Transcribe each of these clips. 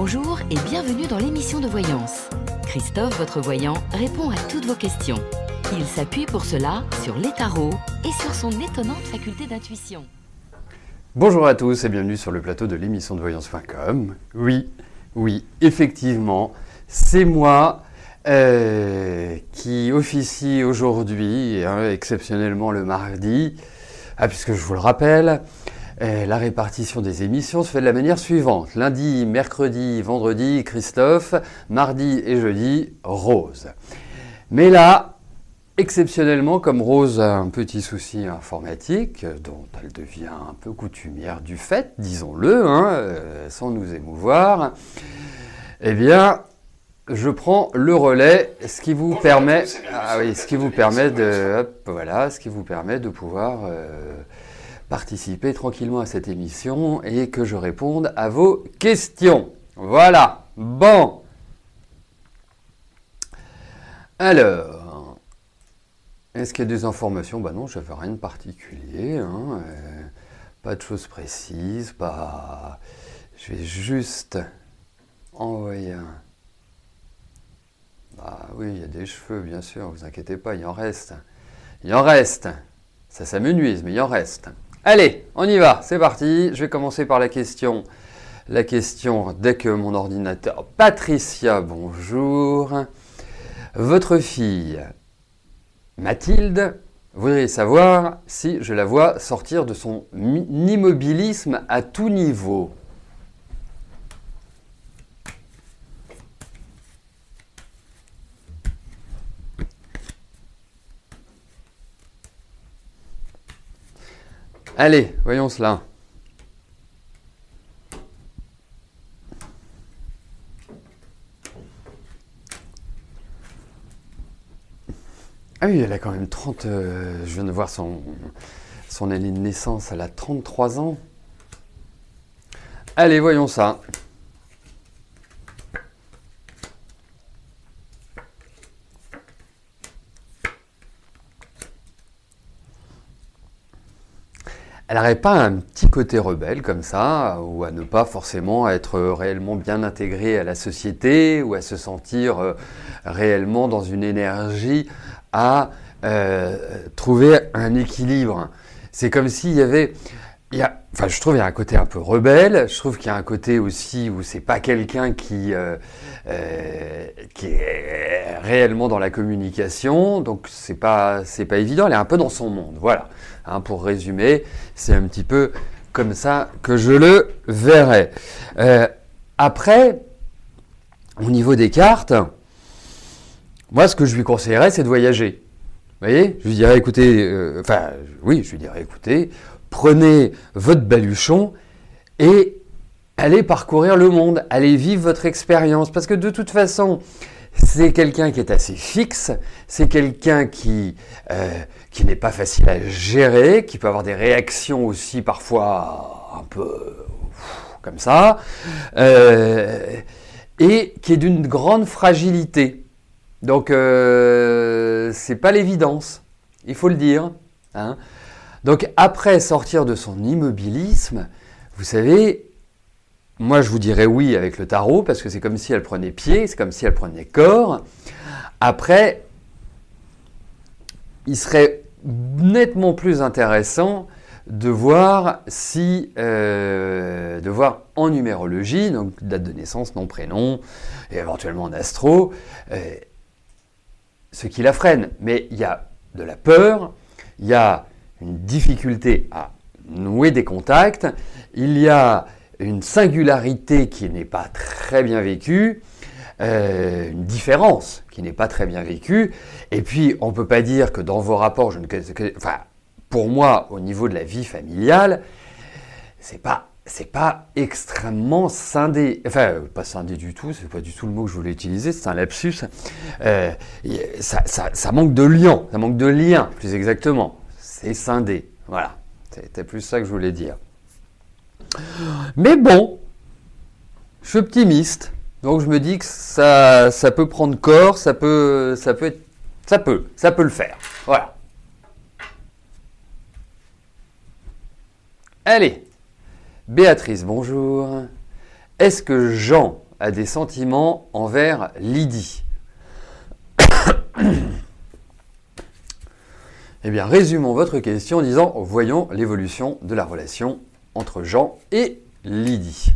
Bonjour et bienvenue dans l'émission de voyance. Christophe, votre voyant, répond à toutes vos questions. Il s'appuie pour cela sur les tarots et sur son étonnante faculté d'intuition. Bonjour à tous et bienvenue sur le plateau de l'émission de voyance.com. Oui, effectivement, c'est moi qui officie aujourd'hui, exceptionnellement le mardi, puisque je vous le rappelle, la répartition des émissions se fait de la manière suivante. Lundi, mercredi, vendredi, Christophe, mardi et jeudi, Rose. Mais là, exceptionnellement, comme Rose a un petit souci informatique, dont elle devient un peu coutumière du fait, disons-le, sans nous émouvoir, eh bien, je prends le relais, ce qui vous permet, de pouvoir participer tranquillement à cette émission et que je réponde à vos questions. Voilà. Bon. Alors, est-ce qu'il y a des informations? Bah non, je n'avais rien de particulier. Pas de choses précises. Je vais juste envoyer un... Ah oui, il y a des cheveux, bien sûr, vous inquiétez pas, il en reste. Il en reste. Ça s'amenuise, mais il en reste. Allez, on y va, c'est parti. Je vais commencer par la question. La question, dès que mon ordinateur... Patricia, bonjour. Votre fille, Mathilde, voudrait savoir si je la vois sortir de son immobilisme à tout niveau. Allez, voyons cela. Ah oui, elle a quand même 30... je viens de voir son année de naissance, elle a 33 ans. Allez, voyons ça. Elle n'aurait pas un petit côté rebelle comme ça, ou à ne pas forcément être réellement bien intégrée à la société, ou à se sentir réellement dans une énergie à trouver un équilibre. C'est comme s'il y avait... je trouve qu'il y a un côté un peu rebelle, je trouve qu'il y a un côté aussi où c'est pas quelqu'un qui est réellement dans la communication, donc c'est pas évident, elle est un peu dans son monde, voilà. Pour résumer, c'est un petit peu comme ça que je le verrai. Après, au niveau des cartes, moi ce que je lui conseillerais, c'est de voyager. Vous voyez, je lui dirais écoutez, prenez votre baluchon et allez parcourir le monde, allez vivre votre expérience, parce que de toute façon, c'est quelqu'un qui est assez fixe, c'est quelqu'un qui n'est pas facile à gérer, qui peut avoir des réactions aussi parfois un peu comme ça, et qui est d'une grande fragilité. Donc, c'est pas l'évidence, il faut le dire. Donc, après sortir de son immobilisme, vous savez, moi je vous dirais oui avec le tarot, parce que c'est comme si elle prenait pied, c'est comme si elle prenait corps. Après, il serait nettement plus intéressant de voir en numérologie, donc date de naissance, nom, prénom, et éventuellement en astro, ce qui la freine. Mais il y a de la peur, il y a une difficulté à nouer des contacts, il y a une singularité qui n'est pas très bien vécue, une différence qui n'est pas très bien vécue, et puis on ne peut pas dire que dans vos rapports, pour moi, au niveau de la vie familiale, c'est pas extrêmement scindé, pas scindé du tout, c'est pas du tout le mot que je voulais utiliser, c'est un lapsus, ça manque de lien, plus exactement, c'est scindé, voilà, c'était plus ça que je voulais dire. Mais bon, je suis optimiste, donc je me dis que ça peut prendre corps, ça peut le faire. Voilà. Allez, Béatrice, bonjour. Est-ce que Jean a des sentiments envers Lydie. Eh bien, résumons votre question en disant « Voyons l'évolution de la relation entre Jean et Lydie ».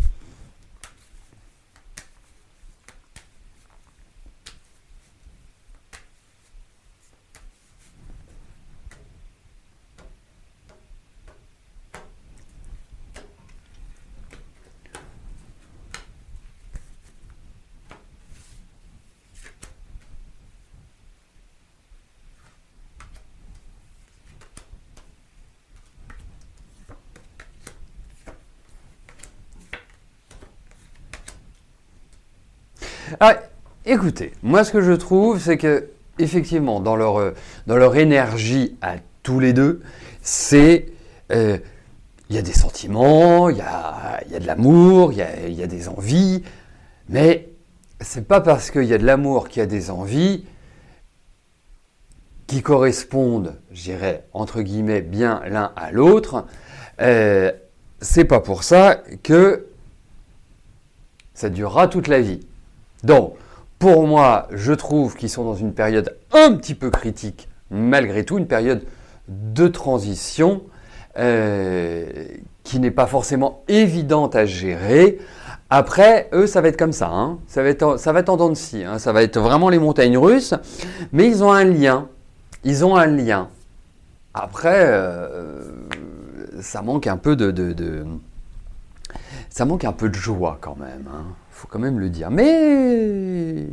Ah, écoutez, moi ce que je trouve, c'est que effectivement, dans leur énergie à tous les deux, c'est il y a des sentiments, il y a de l'amour, il y a des envies, mais c'est pas parce qu'il y a de l'amour qu'il y a des envies qui correspondent, je dirais, entre guillemets, bien l'un à l'autre. C'est pas pour ça que ça durera toute la vie. Donc, pour moi, je trouve qu'ils sont dans une période un petit peu critique, malgré tout, une période de transition qui n'est pas forcément évidente à gérer. Après, eux, ça va être comme ça, hein. Ça va être en dents de scie, hein. Ça va être vraiment les montagnes russes, mais ils ont un lien. Ils ont un lien. Après, ça manque un peu ça manque un peu de joie quand même, hein. Faut quand même le dire. Mais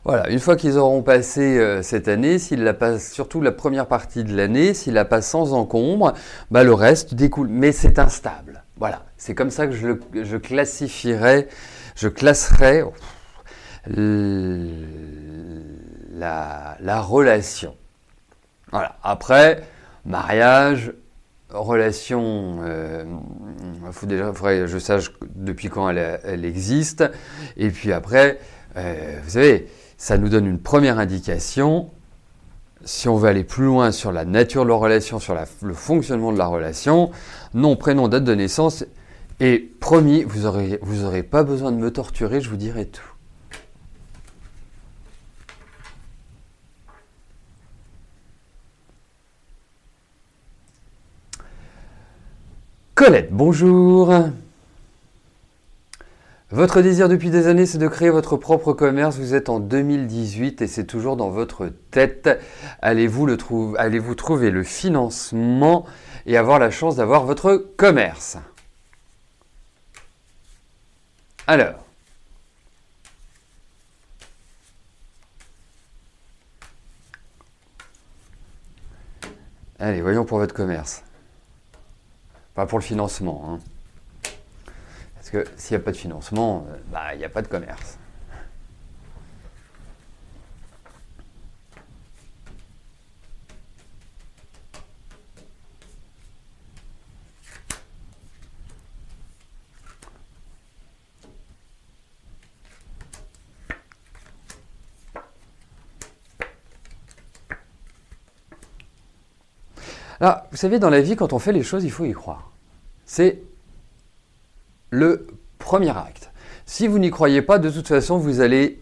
voilà, une fois qu'ils auront passé cette année, s'ils la passent, surtout la première partie de l'année, s'ils la passent sans encombre, bah le reste découle. Mais c'est instable. Voilà, c'est comme ça que je classerais la relation. Voilà. Après, mariage, relation, faudrait que je sache depuis quand elle existe. Et puis après, vous savez, ça nous donne une première indication. Si on veut aller plus loin sur la nature de la relation, sur le fonctionnement de la relation, nom, prénom, date de naissance, et promis, vous aurez pas besoin de me torturer, je vous dirai tout. Colette, bonjour. Votre désir depuis des années, c'est de créer votre propre commerce. Vous êtes en 2018 et c'est toujours dans votre tête. Allez-vous trouver le financement et avoir la chance d'avoir votre commerce? Alors, allez, voyons pour votre commerce. Pas pour le financement, hein. Parce que s'il n'y a pas de financement, il n'y a pas de commerce. Alors, vous savez, dans la vie, quand on fait les choses, il faut y croire. C'est le premier acte. Si vous n'y croyez pas, de toute façon, vous allez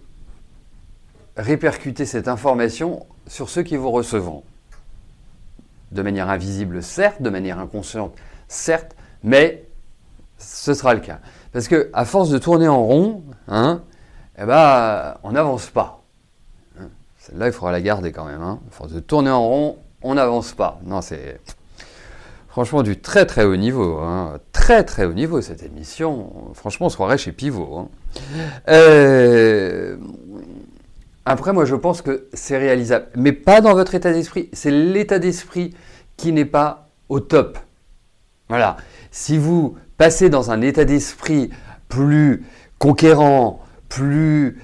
répercuter cette information sur ceux qui vous recevront. De manière invisible, certes, de manière inconsciente, certes, mais ce sera le cas. Parce que à force de tourner en rond, on n'avance pas. Celle-là, il faudra la garder quand même. À force de tourner en rond, on n'avance pas. Non, c'est franchement du très très haut niveau. Très très haut niveau cette émission. Franchement, on se croirait chez Pivot. Après, moi, je pense que c'est réalisable. Mais pas dans votre état d'esprit. C'est l'état d'esprit qui n'est pas au top. Voilà. Si vous passez dans un état d'esprit plus conquérant, plus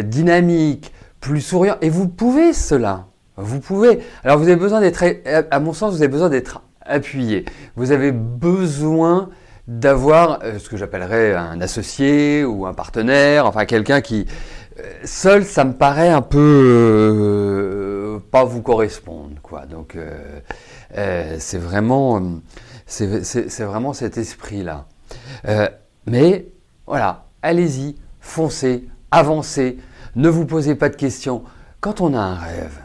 dynamique, plus souriant, et vous pouvez cela. Vous pouvez. Alors, vous avez besoin d'être, à mon sens, vous avez besoin d'être appuyé. Vous avez besoin d'avoir ce que j'appellerais un associé ou un partenaire, enfin quelqu'un qui seul, ça me paraît un peu pas vous correspondre, quoi. Donc c'est vraiment cet esprit-là. Mais voilà, allez-y, foncez, avancez, ne vous posez pas de questions. Quand on a un rêve,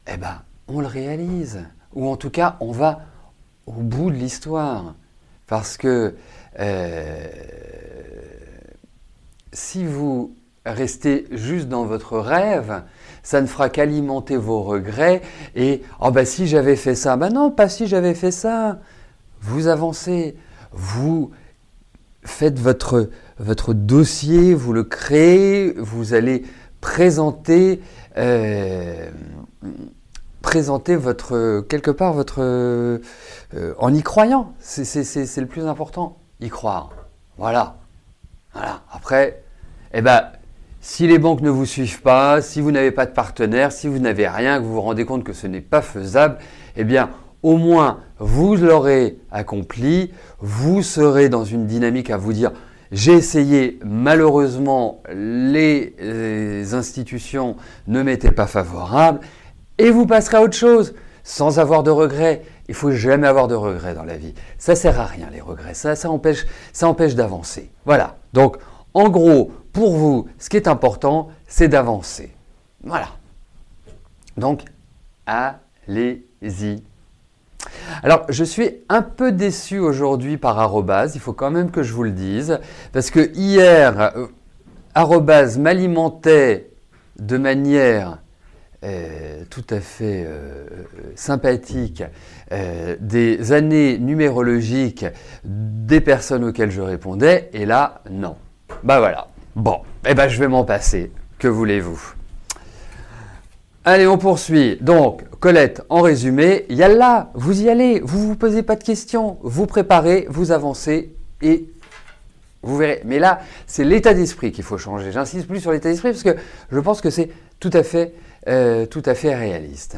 eh ben, on le réalise. Ou en tout cas, on va au bout de l'histoire. Parce que si vous restez juste dans votre rêve, ça ne fera qu'alimenter vos regrets et « Oh ben si j'avais fait ça !» Ben non, pas si j'avais fait ça. Vous avancez, vous faites votre dossier, vous le créez, vous allez présenter quelque part en y croyant. C'est le plus important, y croire. Voilà. Après, si les banques ne vous suivent pas, si vous n'avez pas de partenaire, si vous n'avez rien, que vous vous rendez compte que ce n'est pas faisable, au moins vous l'aurez accompli, vous serez dans une dynamique à vous dire j'ai essayé, malheureusement les institutions ne m'étaient pas favorables et vous passerez à autre chose sans avoir de regrets. Il ne faut jamais avoir de regrets dans la vie. Ça ne sert à rien les regrets, ça empêche d'avancer. Voilà, donc en gros, pour vous, ce qui est important, c'est d'avancer. Voilà. Donc, allez-y. Alors, je suis un peu déçu aujourd'hui par Arobase, il faut quand même que je vous le dise, parce que hier, Arobase m'alimentait de manière tout à fait sympathique des années numérologiques des personnes auxquelles je répondais, et là, non. Bah voilà. Bon, je vais m'en passer. Que voulez-vous ? Allez, on poursuit. Donc, Colette, en résumé, yallah, vous y allez, vous vous posez pas de questions, vous préparez, vous avancez et vous verrez. Mais là, c'est l'état d'esprit qu'il faut changer. J'insiste plus sur l'état d'esprit parce que je pense que c'est tout à fait réaliste.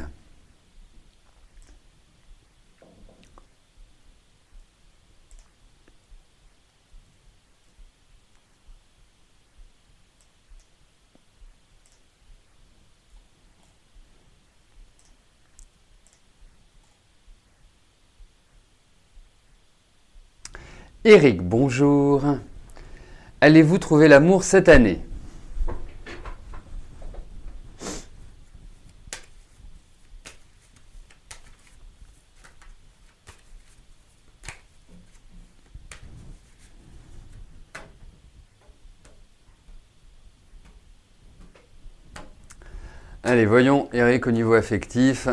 Eric, bonjour. Allez-vous trouver l'amour cette année ? Allez, voyons Eric au niveau affectif.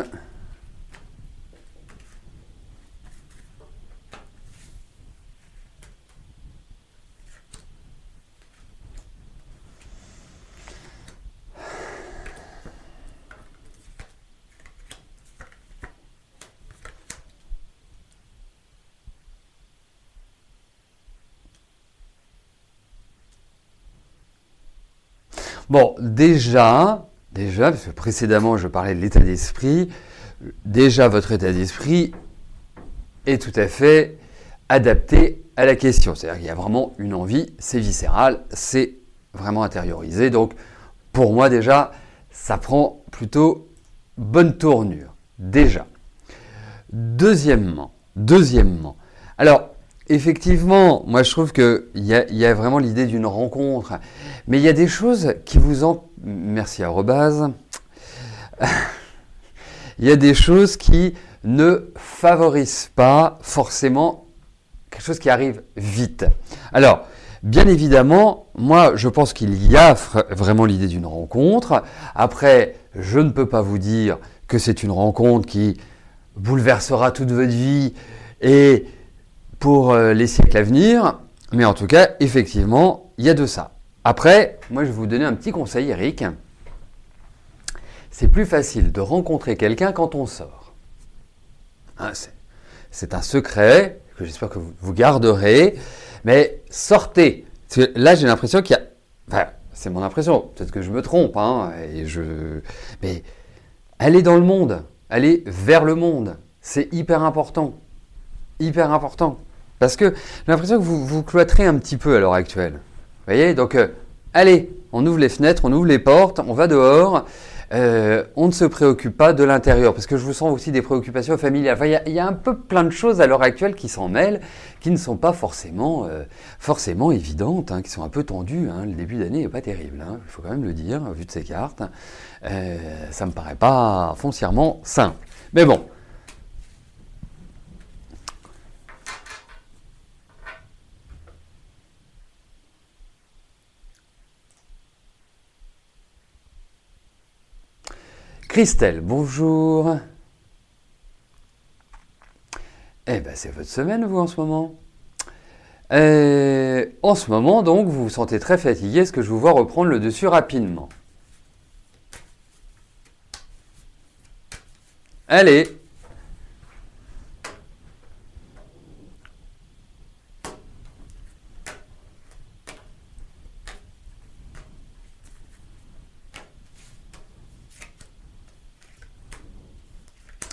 Bon, déjà, parce que précédemment je parlais de l'état d'esprit, déjà votre état d'esprit est tout à fait adapté à la question. C'est-à-dire qu'il y a vraiment une envie, c'est viscéral, c'est vraiment intériorisé. Donc pour moi déjà, ça prend plutôt bonne tournure, déjà. Deuxièmement, alors effectivement, moi je trouve qu'il y a vraiment l'idée d'une rencontre, mais il y a des choses qui vous en... Merci Arobase. Il y a des choses qui ne favorisent pas forcément quelque chose qui arrive vite. Alors, bien évidemment, moi je pense qu'il y a vraiment l'idée d'une rencontre. Après, je ne peux pas vous dire que c'est une rencontre qui bouleversera toute votre vie et pour les siècles à venir, mais en tout cas, effectivement, il y a de ça. Après, moi je vais vous donner un petit conseil, Eric. C'est plus facile de rencontrer quelqu'un quand on sort. Hein, c'est un secret que j'espère que vous garderez, mais sortez. Parce que là, j'ai l'impression qu'il y a... Enfin, c'est mon impression, peut-être que je me trompe, hein, mais allez dans le monde, allez vers le monde. C'est hyper important. Hyper important. Parce que j'ai l'impression que vous vous cloîtrez un petit peu à l'heure actuelle. Vous voyez ? Donc, allez, on ouvre les fenêtres, on ouvre les portes, on va dehors. on ne se préoccupe pas de l'intérieur, parce que je vous sens aussi des préoccupations familiales. Enfin, il y a un peu plein de choses à l'heure actuelle qui s'en mêlent, qui ne sont pas forcément évidentes, hein, qui sont un peu tendues. Hein. Le début d'année n'est pas terrible, hein, il faut quand même le dire, vu de ces cartes. Ça me paraît pas foncièrement simple. Mais bon. Christelle, bonjour. Eh ben, c'est votre semaine, vous, en ce moment. En ce moment, donc, vous vous sentez très fatigué. Est-ce que je vous vois reprendre le dessus rapidement? Allez.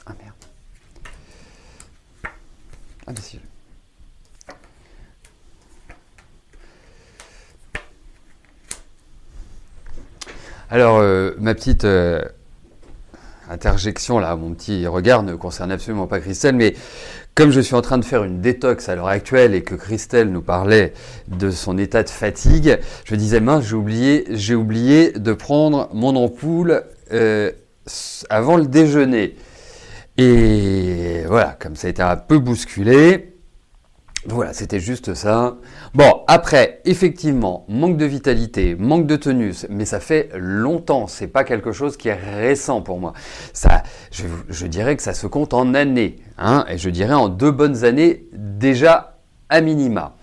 Ah merde. Ah mais si. Alors, ma petite interjection là, mon petit regard ne concerne absolument pas Christelle, mais comme je suis en train de faire une détox à l'heure actuelle et que Christelle nous parlait de son état de fatigue, je disais mince, j'ai oublié de prendre mon ampoule avant le déjeuner. Et voilà, comme ça a été un peu bousculé. Voilà, c'était juste ça. Bon, après, effectivement, manque de vitalité, manque de tonus, mais ça fait longtemps, c'est pas quelque chose qui est récent pour moi. Ça, je dirais que ça se compte en années, hein, et je dirais en 2 bonnes années déjà à minima.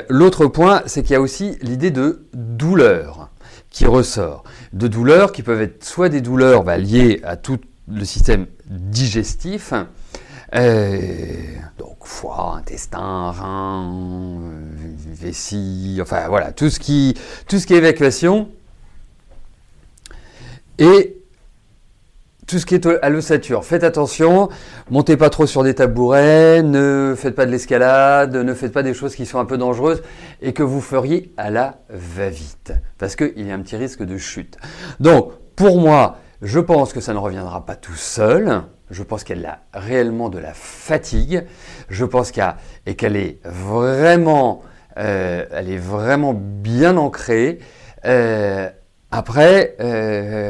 L'autre point, c'est qu'il y a aussi l'idée de douleur qui ressort. De douleurs qui peuvent être soit des douleurs liées à tout le système digestif, donc foie, intestin, rein, vessie, enfin voilà, tout ce qui est évacuation et tout ce qui est à l'ossature. Faites attention, montez pas trop sur des tabourets, ne faites pas de l'escalade, ne faites pas des choses qui sont un peu dangereuses et que vous feriez à la va-vite, parce qu'il y a un petit risque de chute. Donc, pour moi, je pense que ça ne reviendra pas tout seul. Je pense qu'elle a réellement de la fatigue. Je pense qu'elle est vraiment, bien ancrée. Après,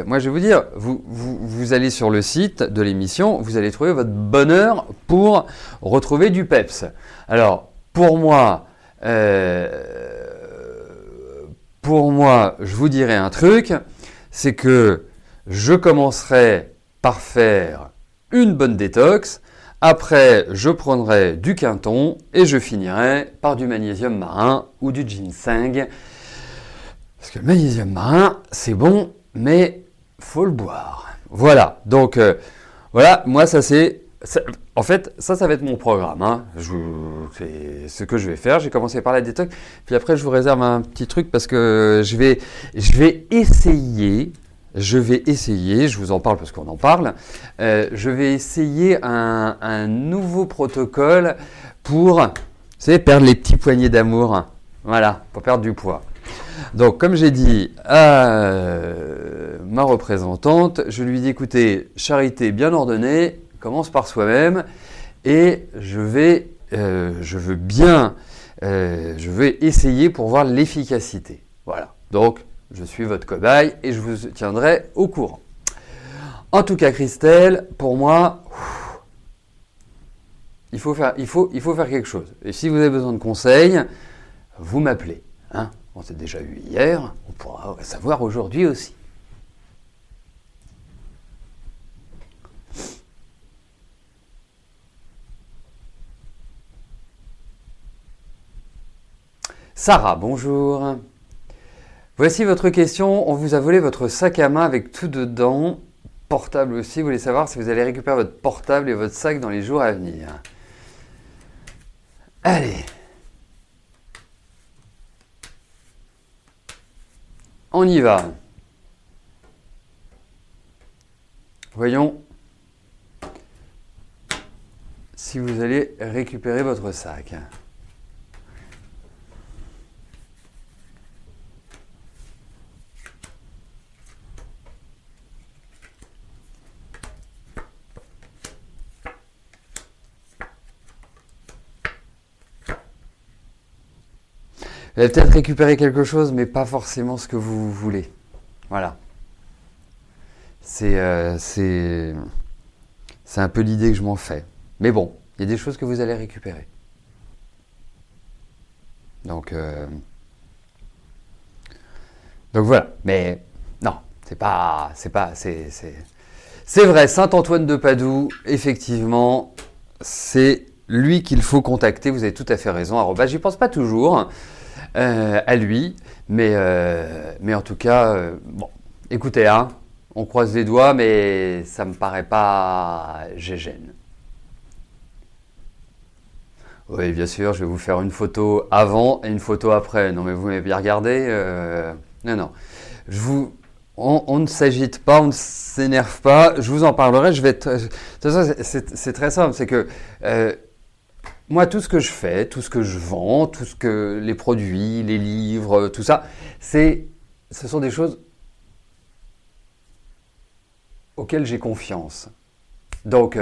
moi je vais vous dire, vous allez sur le site de l'émission, vous allez trouver votre bonheur pour retrouver du peps. Alors, pour moi, je vous dirais un truc, c'est que je commencerai par faire une bonne détox, après je prendrai du quinton et je finirai par du magnésium marin ou du ginseng. Parce que le magnésium marin, c'est bon, mais faut le boire. Voilà, donc voilà, moi en fait, ça va être mon programme. Hein. C'est ce que je vais faire. J'ai commencé par la détox, puis après je vous réserve un petit truc parce que je vais essayer, je vous en parle parce qu'on en parle, je vais essayer un nouveau protocole pour, vous savez, perdre les petits poignets d'amour. Voilà, pour perdre du poids. Donc, comme j'ai dit à ma représentante, je lui dis, écoutez, charité bien ordonnée, commence par soi-même, et je vais essayer pour voir l'efficacité. Voilà, donc je suis votre cobaye et je vous tiendrai au courant. En tout cas, Christelle, pour moi, il faut faire quelque chose. Et si vous avez besoin de conseils, vous m'appelez. Hein, on s'est déjà eu hier, on pourra savoir aujourd'hui aussi. Sarah, bonjour. Voici votre question. On vous a volé votre sac à main avec tout dedans. Portable aussi. Vous voulez savoir si vous allez récupérer votre portable et votre sac dans les jours à venir. Allez. On y va. Voyons si vous allez récupérer votre sac. Vous allez peut-être récupérer quelque chose, mais pas forcément ce que vous voulez. Voilà. C'est un peu l'idée que je m'en fais. Mais bon, il y a des choses que vous allez récupérer. Donc voilà. Mais non, c'est vrai, Saint-Antoine de Padoue, effectivement, c'est lui qu'il faut contacter. Vous avez tout à fait raison. J'y pense pas toujours à lui, mais en tout cas, bon, écoutez, hein, on croise les doigts, mais ça me paraît pas gégène. Oui, bien sûr, je vais vous faire une photo avant et une photo après. Non, mais vous m'avez bien regardé. Non. On ne s'agite pas, on ne s'énerve pas. Je vous en parlerai. De toute façon, c'est très simple. C'est que moi, tout ce que je fais, tout ce que je vends, les produits, les livres, tout ça, ce sont des choses auxquelles j'ai confiance. Donc,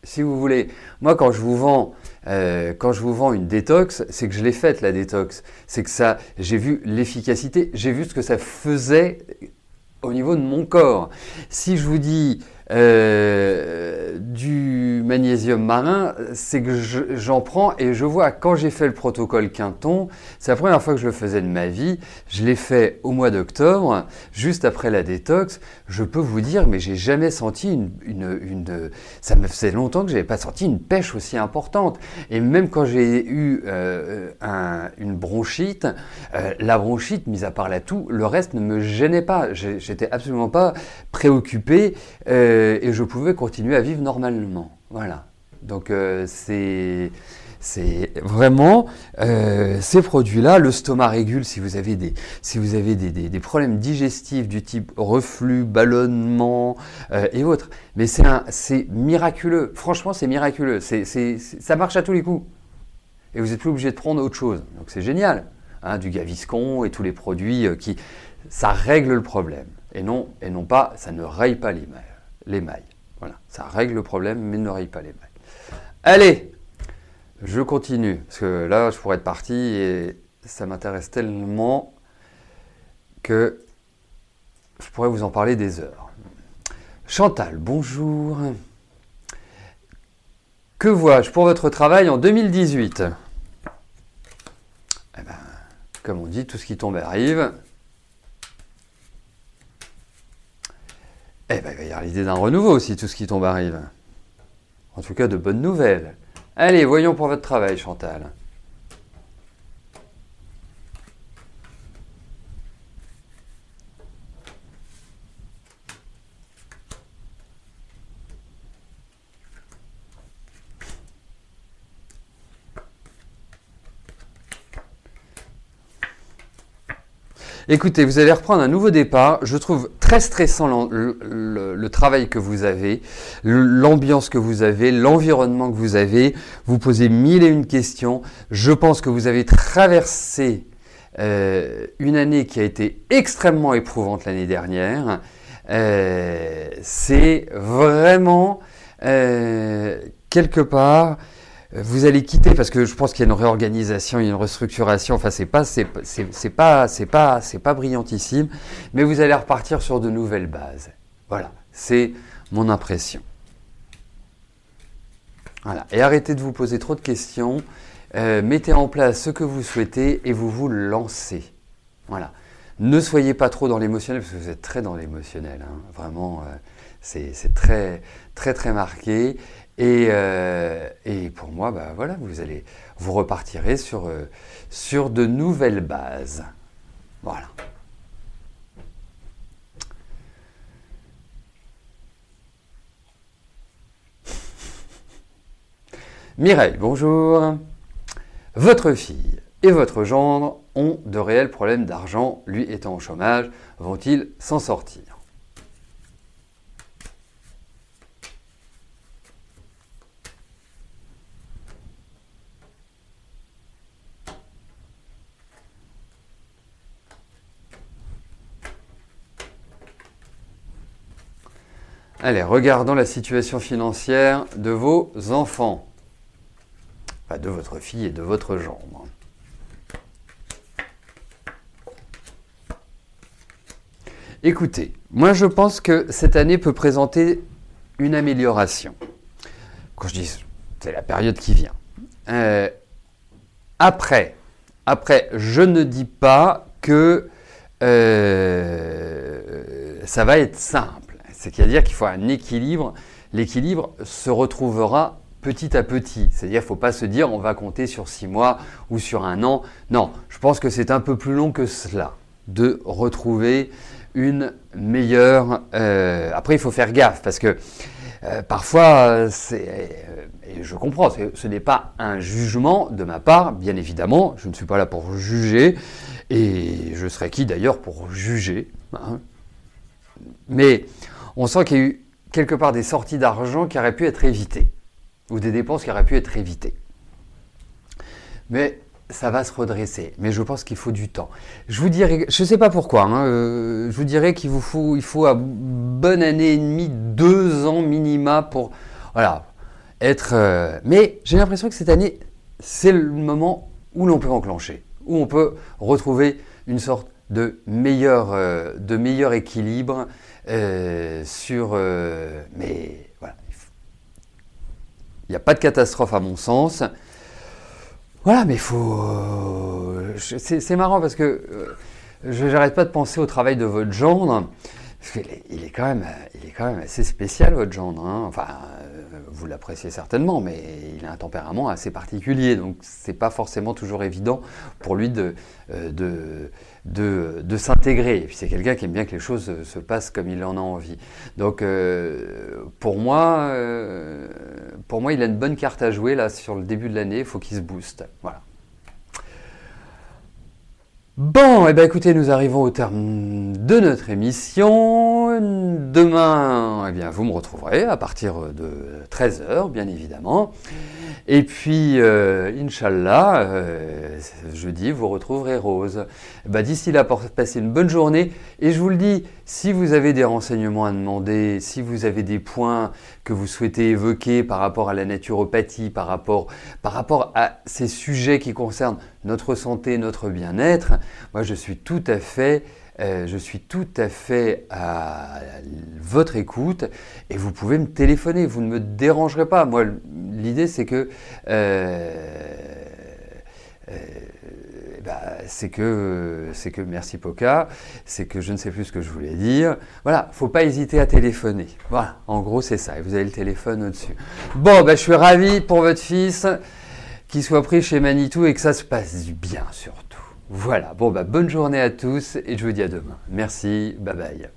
si vous voulez, moi, quand je vous vends une détox, c'est que je l'ai faite, la détox. C'est que j'ai vu l'efficacité, j'ai vu ce que ça faisait au niveau de mon corps. Si je vous dis du magnésium marin, c'est que j'en prends et je vois quand j'ai fait le protocole Quinton, c'est la première fois que je le faisais de ma vie, je l'ai fait au mois d'octobre, juste après la détox, je peux vous dire, mais j'ai jamais senti ça me faisait longtemps que j'avais pas senti une pêche aussi importante. Et même quand j'ai eu une bronchite, la bronchite, mis à part la toux, le reste ne me gênait pas. J'étais absolument pas préoccupé et je pouvais continuer à vivre normalement. Voilà. Donc c'est vraiment ces produits-là, le stomac régule si vous avez des problèmes digestifs du type reflux, ballonnement et autres. Mais c'est miraculeux. Franchement, c'est miraculeux. Ça marche à tous les coups. Et vous n'êtes plus obligé de prendre autre chose. Donc c'est génial. Hein, du Gaviscon et tous les produits ça règle le problème. Et non pas, ça ne raye pas les mailles. Voilà, ça règle le problème, mais ne raye pas les mailles. Allez, je continue, parce que là, je pourrais être parti et ça m'intéresse tellement que je pourrais vous en parler des heures. Chantal, bonjour. Que vois-je pour votre travail en 2018 ? Eh ben, comme on dit, tout ce qui tombe arrive. Eh bien, il va y avoir l'idée d'un renouveau aussi, tout ce qui tombe arrive. En tout cas, de bonnes nouvelles. Allez, voyons pour votre travail, Chantal. Écoutez, vous allez reprendre un nouveau départ. Je trouve très stressant le travail que vous avez, l'ambiance que vous avez, l'environnement que vous avez. Vous posez mille et une questions. Je pense que vous avez traversé une année qui a été extrêmement éprouvante l'année dernière. C'est vraiment quelque part... Vous allez quitter parce que je pense qu'il y a une réorganisation, il y a une restructuration. Enfin, c'est pas brillantissime, mais vous allez repartir sur de nouvelles bases. Voilà, c'est mon impression. Voilà, et arrêtez de vous poser trop de questions. Mettez en place ce que vous souhaitez et vous lancez. Voilà. Ne soyez pas trop dans l'émotionnel parce que vous êtes très dans l'émotionnel. Hein. Vraiment, c'est très, très, très marqué. Et pour moi, bah voilà, vous repartirez sur de nouvelles bases. Voilà. Mireille, bonjour. Votre fille et votre gendre ont de réels problèmes d'argent, lui étant au chômage. Vont-ils s'en sortir ? Allez, regardons la situation financière de vos enfants. Enfin, de votre fille et de votre gendre. Écoutez, moi je pense que cette année peut présenter une amélioration. Quand je dis, c'est la période qui vient. Après, je ne dis pas que ça va être simple. C'est-à-dire qu'il faut un équilibre. L'équilibre se retrouvera petit à petit. C'est-à-dire qu'il ne faut pas se dire on va compter sur 6 mois ou sur un an. Non, je pense que c'est un peu plus long que cela de retrouver une meilleure... après, il faut faire gaffe parce que parfois, et je comprends, ce n'est pas un jugement de ma part, bien évidemment, je ne suis pas là pour juger, et je serais qui d'ailleurs pour juger, hein. Mais on sent qu'il y a eu quelque part des sorties d'argent qui auraient pu être évitées, ou des dépenses qui auraient pu être évitées. Mais ça va se redresser, mais je pense qu'il faut du temps. Je vous dirais, je ne sais pas pourquoi, hein, je vous dirais qu'il faut à bonne année et demie, 2 ans minima pour voilà, être... mais j'ai l'impression que cette année, c'est le moment où l'on peut enclencher, où on peut retrouver une sorte de meilleur équilibre sur... mais voilà, il n'y a pas de catastrophe à mon sens. Voilà, mais il faut... c'est marrant parce que je n'arrête pas de penser au travail de votre gendre. Parce qu'il est quand même assez spécial, votre gendre, hein. Enfin, vous l'appréciez certainement, mais il a un tempérament assez particulier. Donc, c'est pas forcément toujours évident pour lui de s'intégrer. Et puis, c'est quelqu'un qui aime bien que les choses se passent comme il en a envie. Donc, pour moi, il a une bonne carte à jouer là sur le début de l'année. Il faut qu'il se booste. Voilà. Bon, eh bien écoutez, nous arrivons au terme de notre émission. Demain, eh bien, vous me retrouverez à partir de 13h, bien évidemment. Et puis, Inch'Allah, jeudi, vous retrouverez Rose. D'ici là, passez une bonne journée. Et je vous le dis, si vous avez des renseignements à demander, si vous avez des points que vous souhaitez évoquer par rapport à la naturopathie, par rapport à ces sujets qui concernent notre santé, notre bien-être, moi je suis tout à fait à votre écoute et vous pouvez me téléphoner, vous ne me dérangerez pas. Moi, l'idée c'est que merci Poca, c'est que je ne sais plus ce que je voulais dire. Voilà, faut pas hésiter à téléphoner. Voilà, en gros c'est ça. Et vous avez le téléphone au-dessus. Bon, je suis ravi pour votre fils qu'il soit pris chez Manitou et que ça se passe bien surtout. Voilà, bonne journée à tous et je vous dis à demain. Merci, bye bye.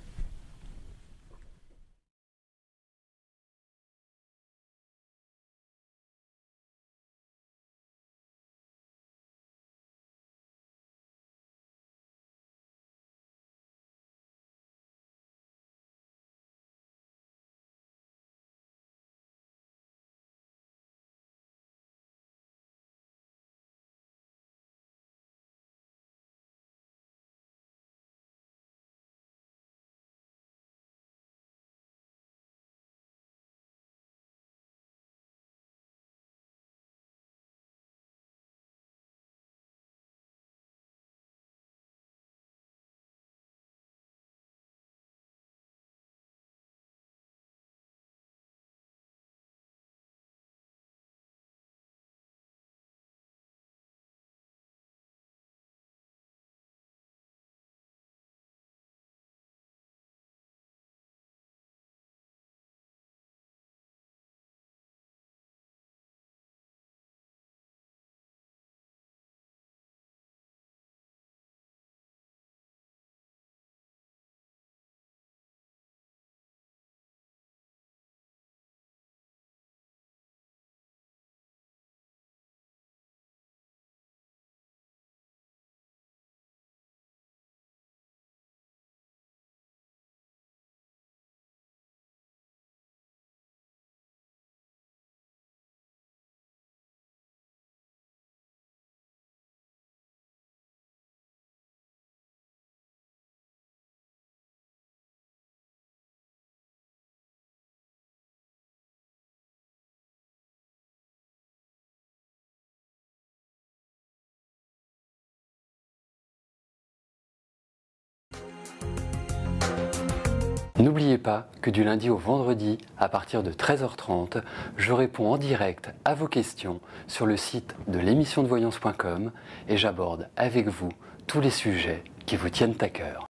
N'oubliez pas que du lundi au vendredi, à partir de 13h30, je réponds en direct à vos questions sur le site de l'émissiondevoyance.com et j'aborde avec vous tous les sujets qui vous tiennent à cœur.